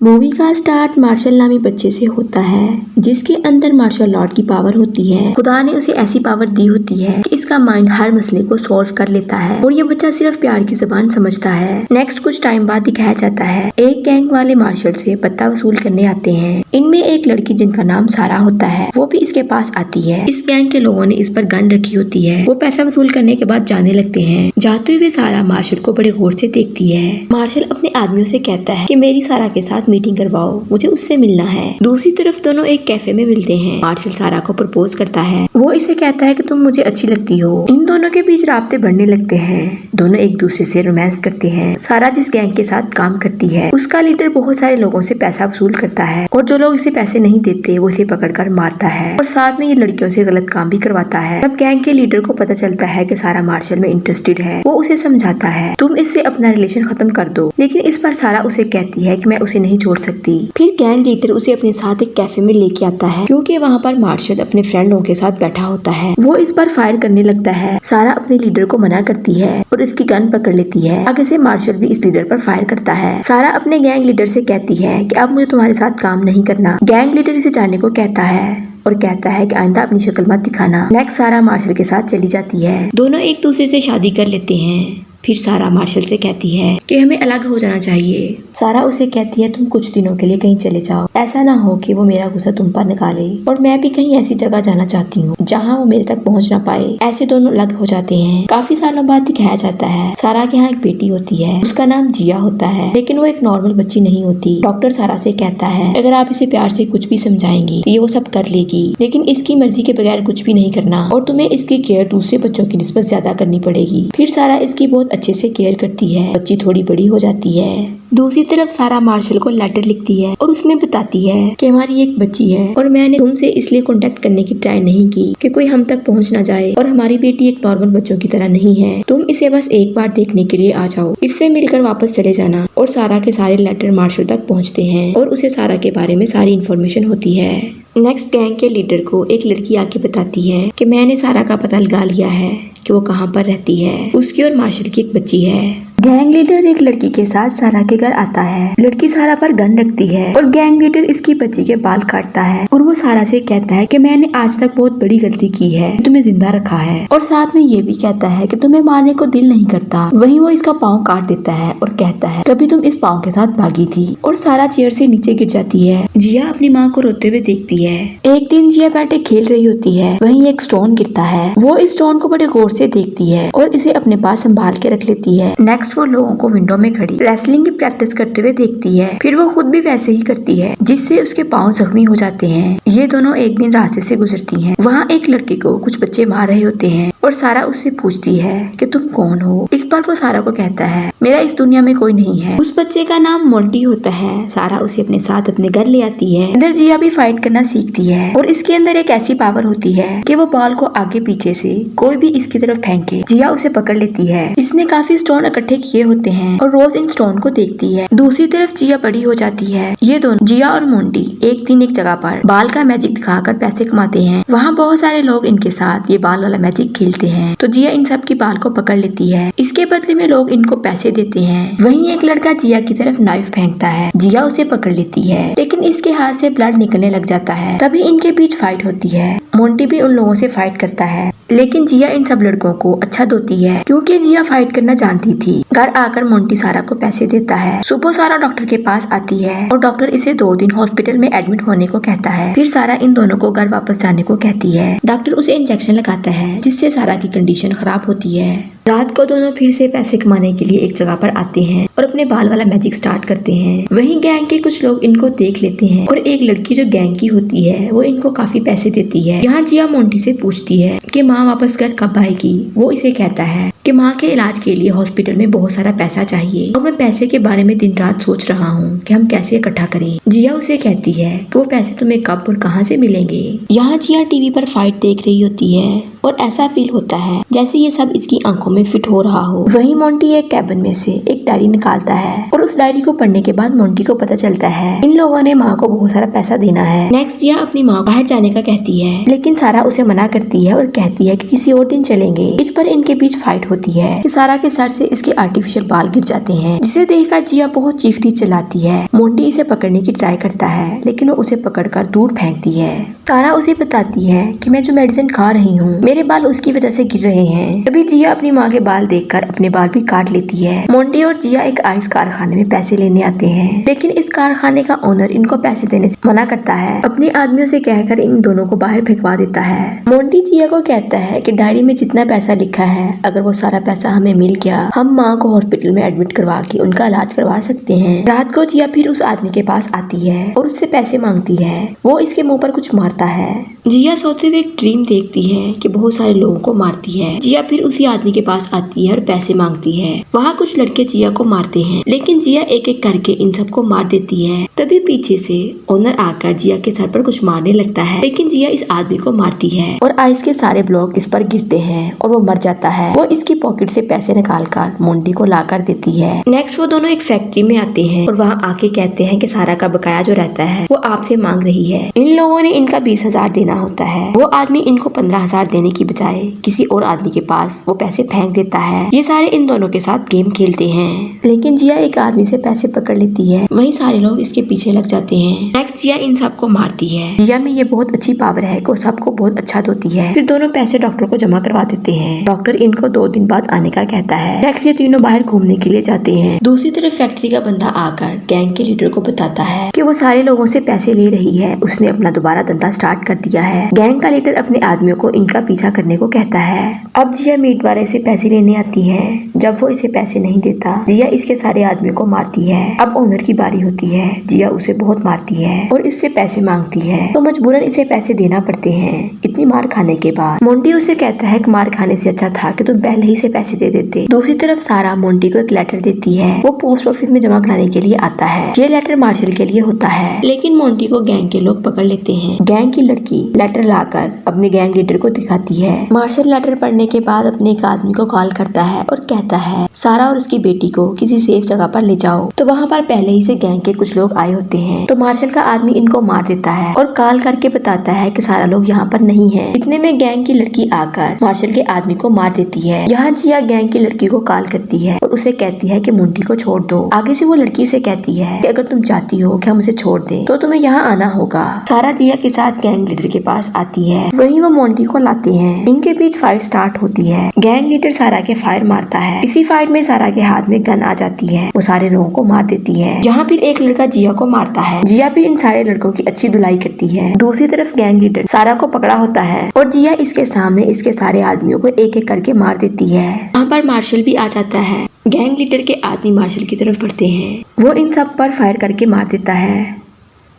Movie का start martial नामी बच्चे से होता है जिसके अंदर मार्शल आर्ट की पावर होती है। खुदा ने उसे ऐसी पावर दी होती है कि इसका माइंड हर मसले को सॉल्व कर लेता है और ये बच्चा सिर्फ प्यार की जुबान समझता है। नेक्स्ट कुछ टाइम बाद दिखाया जाता है एक गैंग वाले मार्शल से पत्ता वसूल करने आते हैं। इनमें एक लड़की जिनका नाम सारा होता है वो भी इसके पास आती है। इस गैंग के लोगों ने इस पर गन रखी होती है। वो पैसा वसूल करने के बाद जाने लगते हैं। जाते हुए सारा मार्शल को बड़े गौर से देखती है। मार्शल अपने आदमियों से कहता है कि मेरी सारा के साथ मीटिंग करवाओ, मुझे उससे मिलना है। दूसरी तरफ दोनों एक कैफे में मिलते हैं। मार्शल सारा को प्रपोज करता है। वो इसे कहता है कि तुम मुझे अच्छी लगती हो। इन दोनों के बीच राब्ते बढ़ने लगते हैं। दोनों एक दूसरे से रोमांस करते हैं। सारा जिस गैंग के साथ काम करती है उसका लीडर बहुत सारे लोगों से पैसा वसूल करता है और जो लोग इसे पैसे नहीं देते वो इसे पकड़कर मारता है और साथ में ये लड़कियों से गलत काम भी करवाता है। जब गैंग के लीडर को पता चलता है कि सारा मार्शल में इंटरेस्टेड है वो उसे समझाता है तुम इससे अपना रिलेशन खत्म कर दो, लेकिन इस पर सारा उसे कहती है कि मैं उसे नहीं छोड़ सकती। फिर गैंग लीडर उसे अपने साथ एक कैफे में लेके आता है क्योंकि वहाँ पर मार्शल अपने फ्रेंड लोगों के साथ बैठा होता है। वो इस पर फायर करने लगता है। सारा अपने लीडर को मना करती है और इसकी गन पकड़ लेती है। आगे से मार्शल भी इस लीडर पर फायर करता है। सारा अपने गैंग लीडर से कहती है कि अब मुझे तुम्हारे साथ काम नहीं करना। गैंग लीडर इसे जाने को कहता है और कहता है कि आइंदा अपनी शक्ल मत दिखाना। नेक्स्ट सारा मार्शल के साथ चली जाती है। दोनों एक दूसरे से शादी कर लेते हैं। फिर सारा मार्शल से कहती है कि हमें अलग हो जाना चाहिए। सारा उसे कहती है तुम कुछ दिनों के लिए कहीं चले जाओ, ऐसा ना हो कि वो मेरा गुस्सा तुम पर निकाले और मैं भी कहीं ऐसी जगह जाना चाहती हूँ जहाँ वो मेरे तक पहुँच ना पाए। ऐसे दोनों अलग हो जाते हैं। काफी सालों बाद दिखाया जाता है सारा के यहाँ एक बेटी होती है, उसका नाम जिया होता है, लेकिन वो एक नॉर्मल बच्ची नहीं होती। डॉक्टर सारा से कहता है अगर आप इसे प्यार से कुछ भी समझाएंगी तो ये वो सब कर लेगी, लेकिन इसकी मर्जी के बगैर कुछ भी नहीं करना और तुम्हें इसकी केयर दूसरे बच्चों की निस्बत ज्यादा करनी पड़ेगी। फिर सारा इसकी बहुत अच्छे से केयर करती है। बच्ची थोड़ी बड़ी हो जाती है। दूसरी तरफ सारा मार्शल को लेटर लिखती है और उसमें बताती है कि हमारी एक बच्ची है और मैंने तुमसे इसलिए कांटेक्ट करने की ट्राई नहीं की कि कोई हम तक पहुंच ना जाए और हमारी बेटी एक नॉर्मल बच्चों की तरह नहीं है। तुम इसे बस एक बार देखने के लिए आ जाओ, इससे मिलकर वापस चले जाना। और सारा के सारे लेटर मार्शल तक पहुंचते हैं और उसे सारा के बारे में सारी इन्फॉर्मेशन होती है। नेक्स्ट गैंग के लीडर को एक लड़की आके बताती है कि मैंने सारा का पता लगा लिया है कि वो कहाँ पर रहती है। उसकी और मार्शल की एक बच्ची है। गैंग लीडर एक लड़की के साथ सारा के घर आता है। लड़की सारा पर गन रखती है और गैंग लीडर इसकी बच्ची के बाल काटता है और वो सारा से कहता है कि मैंने आज तक बहुत बड़ी गलती की है, तुम्हें जिंदा रखा है और साथ में ये भी कहता है कि तुम्हें मारने को दिल नहीं करता। वहीं वो इसका पाँव काट देता है और कहता है कभी तुम इस पाँव के साथ भागी थी और सारा चेयर से नीचे गिर जाती है। जिया अपनी माँ को रोते हुए देखती है। एक दिन जिया बैठे खेल रही होती है, वहीं एक स्टोन गिरता है। वो इस स्टोन को बड़े गौर से देखती है और इसे अपने पास संभाल के रख लेती है। नेक्स्ट वो लोगों को विंडो में खड़ी रेसलिंग की प्रैक्टिस करते हुए देखती है। फिर वो खुद भी वैसे ही करती है जिससे उसके पाँव जख्मी हो जाते हैं। ये दोनों एक दिन रास्ते से गुजरती हैं। वहाँ एक लड़के को कुछ बच्चे मार रहे होते हैं और सारा उससे पूछती है कि तुम कौन हो। इस पर वो सारा को कहता है मेरा इस दुनिया में कोई नहीं है। उस बच्चे का नाम मोंटी होता है। सारा उसे अपने साथ अपने घर ले आती है। अंदर जिया भी फाइट करना सीखती है और इसके अंदर एक ऐसी पावर होती है कि वो बॉल को आगे पीछे से कोई भी इसकी तरफ फेंके जिया उसे पकड़ लेती है। इसने काफी स्टोन इकट्ठे किए होते हैं और रोज इन स्टोन को देखती है। दूसरी तरफ जिया बड़ी हो जाती है। ये दोनों जिया और मोंटी एक दिन एक जगह पर बाल का मैजिक दिखाकर पैसे कमाते हैं। वहाँ बहुत सारे लोग इनके साथ ये बाल वाला मैजिक खेलते हैं तो जिया इन सब की बाल को पकड़ लेती है। इसके बदले में लोग इनको पैसे देते हैं। वहीं एक लड़का जिया की तरफ नाइफ फेंकता है। जिया उसे पकड़ लेती है लेकिन इसके हाथ से ब्लड निकलने लग जाता है। तभी इनके बीच फाइट होती है। मोंटी भी उन लोगों से फाइट करता है लेकिन जिया इन सब लड़कों को अच्छा धोती है क्योंकि जिया फाइट करना जानती थी। घर आकर मोंटी सारा को पैसे देता है। सुबह सारा डॉक्टर के पास आती है और डॉक्टर इसे 2 दिन हॉस्पिटल में एडमिट होने को कहता है। फिर सारा इन दोनों को घर वापस जाने को कहती है। डॉक्टर उसे इंजेक्शन लगाता है जिससे सारा की कंडीशन खराब होती है। रात को दोनों फिर से पैसे कमाने के लिए एक जगह पर आते हैं और अपने बाल वाला मैजिक स्टार्ट करते हैं। वहीं गैंग के कुछ लोग इनको देख लेते हैं और एक लड़की जो गैंग की होती है वो इनको काफी पैसे देती है। यहाँ जिया मोंटी से पूछती है कि माँ वापस घर कब आएगी। वो इसे कहता है कि माँ के इलाज के लिए हॉस्पिटल में बहुत सारा पैसा चाहिए और मैं पैसे के बारे में दिन रात सोच रहा हूँ कि हम कैसे इकट्ठा करें। जिया उसे कहती है कि वो पैसे तुम्हें कब और कहाँ से मिलेंगे। यहाँ जिया टीवी पर फाइट देख रही होती है और ऐसा फील होता है जैसे ये सब इसकी आंखों में फिट हो रहा हो। वहीं मोंटी एक कैबिन में से एक डायरी निकालता है और उस डायरी को पढ़ने के बाद मोंटी को पता चलता है इन लोगों ने माँ को बहुत सारा पैसा देना है। नेक्स्ट जिया अपनी माँ बाहर जाने का कहती है, लेकिन सारा उसे मना करती है और कहती है कि किसी और दिन चलेंगे। इस पर इनके बीच फाइट होती है कि सारा के सर से इसके आर्टिफिशियल बाल गिर जाते हैं, जिसे देखकर जिया बहुत चीखती चिल्लाती है। मोंटी इसे पकड़ने की ट्राई करता है लेकिन वो उसे पकड़कर दूर फेंकती है। सारा उसे बताती है कि मैं जो मेडिसिन खा रही हूँ मेरे बाल उसकी वजह से गिर रहे हैं। तभी जिया अपनी माँ के बाल देखकर अपने बाल भी काट लेती है। मोंटी और जिया एक आइस कारखाने में पैसे लेने आते हैं, लेकिन इस कारखाने का ओनर इनको पैसे देने से मना करता है। अपने आदमियों से कहकर इन दोनों को बाहर फेंकवा देता है। मोंटी जिया को कहता है कि डायरी में जितना पैसा लिखा है अगर वो सारा पैसा हमें मिल गया हम माँ को हॉस्पिटल में एडमिट करवा के उनका इलाज करवा सकते हैं। रात को जिया फिर उस आदमी के पास आती है और उससे पैसे मांगती है। वो इसके मुंह पर कुछ मारता है। जिया सोते हुए एक ड्रीम देखती है कि बहुत सारे लोगों को मारती है। जिया फिर उसी आदमी के पास आती है और पैसे मांगती है। वहाँ कुछ लड़के जिया को मारते हैं, लेकिन जिया एक एक करके इन सबको मार देती है। तभी पीछे से ओनर आकर जिया के सर पर कुछ मारने लगता है, लेकिन जिया इस आदमी को मारती है और आइस के सारे ब्लॉक इस पर गिरते हैं और वो मर जाता है। वो इसकी पॉकेट से पैसे निकालकर मोंटी को ला कर देती है। नेक्स्ट वो दोनों एक फैक्ट्री में आते हैं और वहाँ आके कहते हैं कि सारा का बकाया जो रहता है वो आपसे मांग रही है। इन लोगों ने इनका 20,000 देना होता है। वो आदमी इनको 15,000 देने की बजाय किसी और आदमी के पास वो पैसे फेंक देता है। ये सारे इन दोनों के साथ गेम खेलते हैं, लेकिन जिया एक आदमी से पैसे पकड़ लेती है। वहीं सारे लोग इसके पीछे लग जाते हैं। नेक्स्ट जिया इन सबको मारती है। जिया में ये बहुत अच्छी पावर है कि वो सबको बहुत अच्छा धोती है। फिर दोनों पैसे डॉक्टर को जमा करवा देते हैं। डॉक्टर इनको 2 दिन बाद आने का कहता है। नेक्स्ट ये तीनों बाहर घूमने के लिए जाते हैं। दूसरी तरफ फैक्ट्री का बंदा आकर गैंग के लीडर को बताता है कि वो सारे लोगों से पैसे ले रही है। उसने अपना दोबारा धंधा स्टार्ट कर दिया है। गैंग का लीडर अपने आदमियों को इनका पीछा करने को कहता है। अब जिया मीट वाले से पैसे लेने आती है। जब वो इसे पैसे नहीं देता जिया इसके सारे आदमियों को मारती है। अब ओनर की बारी होती है। जिया उसे बहुत मारती है और इससे पैसे मांगती है, तो मजबूरन इसे पैसे देना पड़ते हैं। इतनी मार खाने के बाद मोंटी उसे कहता है कि मार खाने से अच्छा था कि तुम पहले ही से पैसे दे देते। दूसरी तरफ सारा मोंटी को एक लेटर देती है। वो पोस्ट ऑफिस में जमा कराने के लिए आता है। ये लेटर मार्शल के लिए होता है, लेकिन मोंटी को गैंग के लोग पकड़ लेते हैं। गैंग की लड़की लेटर लाकर अपने गैंग लीडर को दिखाती है। मार्शल लेटर पढ़ने के बाद अपने एक आदमी को कॉल करता है और कहता है सारा और उसकी बेटी को किसी सेफ जगह पर ले जाओ। तो वहाँ पर पहले ही से गैंग के कुछ लोग आए होते हैं। तो मार्शल का आदमी इनको मार देता है और कॉल करके बताता है कि सारा लोग यहाँ पर नहीं है। इतने में गैंग की लड़की आकर मार्शल के आदमी को मार देती है। यहाँ जिया गैंग की लड़की को कॉल करती है और उसे कहती है कि मोंटी को छोड़ दो। आगे से वो लड़की उसे कहती है कि अगर तुम चाहती हो कि हम उसे छोड़ दें तो तुम्हें यहाँ आना होगा। सारा जिया के साथ गैंग लीडर के पास आती है। वहीं वो मोंटी को लाते हैं। इनके बीच फाइट स्टार्ट होती है। गैंग लीडर सारा के फायर मारता है। इसी फाइट में सारा के हाथ में गन आ जाती है। वो सारे लोगों को मार देती है। यहाँ फिर एक लड़का जिया को मारता है। जिया फिर इन सारे लड़कों की अच्छी धुलाई करती है। दूसरी तरफ गैंग लीडर सारा को पकड़ा होता है और जिया इसके सामने इसके सारे आदमियों को एक एक करके मार देती है। यहाँ पर मार्शल भी आ जाता है। गैंग लीडर के आदमी मार्शल की तरफ बढ़ते हैं। वो इन सब पर फायर करके मार देता है।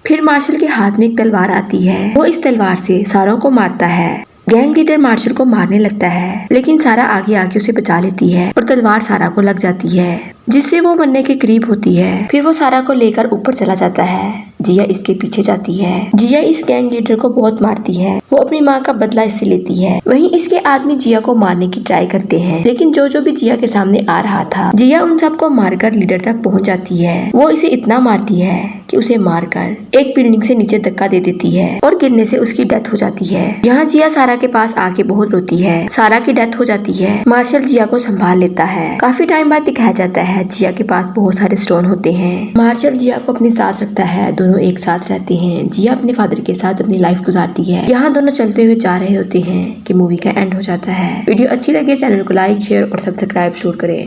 फिर मार्शल के हाथ में एक तलवार आती है। वो इस तलवार से सारों को मारता है। गैंग लीडर मार्शल को मारने लगता है, लेकिन सारा आगे आके उसे बचा लेती है और तलवार सारा को लग जाती है, जिससे वो मरने के करीब होती है। फिर वो सारा को लेकर ऊपर चला जाता है। जिया इसके पीछे जाती है। जिया इस गैंग लीडर को बहुत मारती है। वो अपनी माँ का बदला इससे लेती है। वहीं इसके आदमी जिया को मारने की ट्राई करते हैं, लेकिन जो भी जिया के सामने आ रहा था जिया उन सबको मारकर लीडर तक पहुँच जाती है। वो इसे इतना मारती है कि उसे मारकर एक बिल्डिंग से नीचे धक्का दे देती है और गिरने से उसकी डेथ हो जाती है। यहाँ जिया सारा के पास आके बहुत रोती है। सारा की डेथ हो जाती है। मार्शल जिया को संभाल लेता है। काफी टाइम बाद दिखाया जाता है जिया के पास बहुत सारे स्टोन होते हैं। मार्शल जिया को अपने साथ रखता है। दोनों एक साथ रहते हैं। जिया अपने फादर के साथ अपनी लाइफ गुजारती है। यहाँ दोनों चलते हुए जा रहे होते हैं कि मूवी का एंड हो जाता है। वीडियो अच्छी लगे चैनल को लाइक शेयर और सब्सक्राइब जरूर करें।